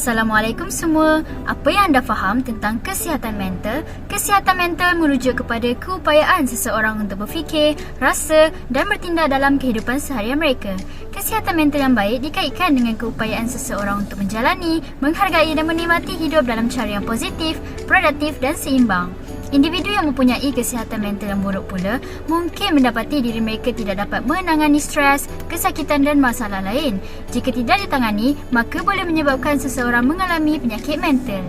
Assalamualaikum semua. Apa yang anda faham tentang kesihatan mental? Kesihatan mental merujuk kepada keupayaan seseorang untuk berfikir, rasa dan bertindak dalam kehidupan seharian mereka. Kesihatan mental yang baik dikaitkan dengan keupayaan seseorang untuk menjalani, menghargai dan menikmati hidup dalam cara yang positif, produktif dan seimbang. Individu yang mempunyai kesihatan mental yang buruk pula mungkin mendapati diri mereka tidak dapat menangani stres, kesakitan dan masalah lain. Jika tidak ditangani, maka boleh menyebabkan seseorang mengalami penyakit mental.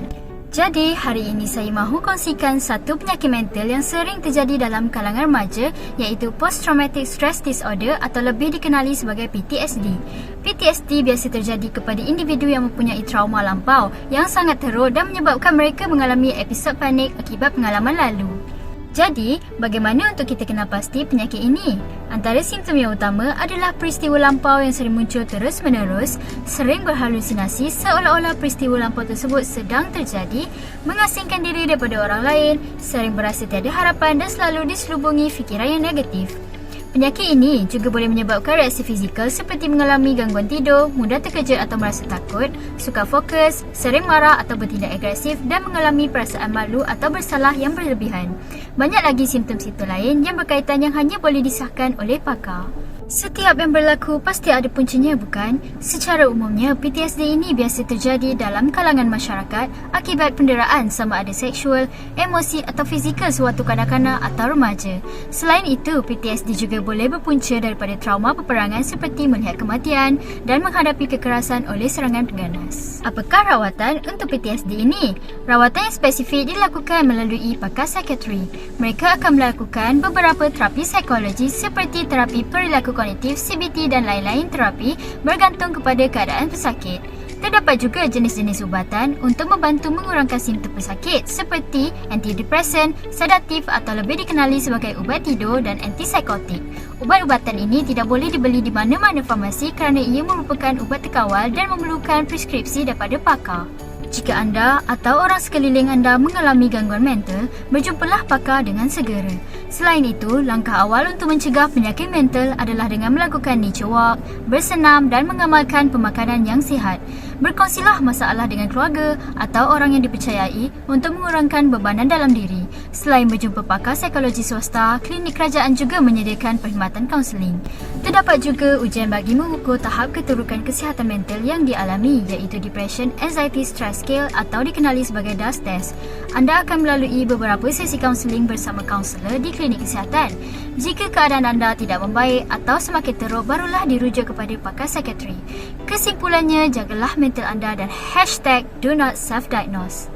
Jadi, hari ini saya mahu kongsikan satu penyakit mental yang sering terjadi dalam kalangan remaja, iaitu Post Traumatic Stress Disorder atau lebih dikenali sebagai PTSD. PTSD biasa terjadi kepada individu yang mempunyai trauma lampau yang sangat teruk dan menyebabkan mereka mengalami episod panik akibat pengalaman lalu. Jadi, bagaimana untuk kita kenal pasti penyakit ini? Antara simptom yang utama adalah peristiwa lampau yang sering muncul terus-menerus, sering berhalusinasi seolah-olah peristiwa lampau tersebut sedang terjadi, mengasingkan diri daripada orang lain, sering berasa tiada harapan dan selalu diselubungi fikiran yang negatif. Penyakit ini juga boleh menyebabkan reaksi fizikal seperti mengalami gangguan tidur, mudah terkejut atau merasa takut, sukar fokus, sering marah atau bertindak agresif dan mengalami perasaan malu atau bersalah yang berlebihan. Banyak lagi simptom-simptom lain yang berkaitan yang hanya boleh disahkan oleh pakar. Setiap yang berlaku pasti ada puncanya, bukan? Secara umumnya, PTSD ini biasa terjadi dalam kalangan masyarakat akibat penderaan sama ada seksual, emosi atau fizikal sewaktu kanak-kanak atau remaja. Selain itu, PTSD juga boleh berpunca daripada trauma peperangan seperti melihat kematian dan menghadapi kekerasan oleh serangan pengganas. Apakah rawatan untuk PTSD ini? Rawatan yang spesifik dilakukan melalui pakar psikiatri. Mereka akan melakukan beberapa terapi psikologi seperti terapi perilaku kognitif, CBT dan lain-lain terapi bergantung kepada keadaan pesakit. Terdapat juga jenis-jenis ubatan untuk membantu mengurangkan simptom pesakit seperti antidepresan, sedatif atau lebih dikenali sebagai ubat tidur dan antipsikotik. Ubat-ubatan ini tidak boleh dibeli di mana-mana farmasi kerana ia merupakan ubat terkawal dan memerlukan preskripsi daripada pakar. Jika anda atau orang sekeliling anda mengalami gangguan mental, berjumpalah pakar dengan segera. Selain itu, langkah awal untuk mencegah penyakit mental adalah dengan melakukan nature walk, bersenam dan mengamalkan pemakanan yang sihat. Berkongsilah masalah dengan keluarga atau orang yang dipercayai untuk mengurangkan bebanan dalam diri. Selain berjumpa pakar psikologi swasta, klinik kerajaan juga menyediakan perkhidmatan kaunseling. Terdapat juga ujian bagi mengukur tahap keterukan kesihatan mental yang dialami, iaitu Depression Anxiety Stress Scale atau dikenali sebagai DASS test. Anda akan melalui beberapa sesi kaunseling bersama kaunselor di klinik kesihatan. Jika keadaan anda tidak membaik atau semakin teruk, barulah dirujuk kepada pakar psikiatri. Kesimpulannya, jagalah mental anda dan #do not self-diagnose.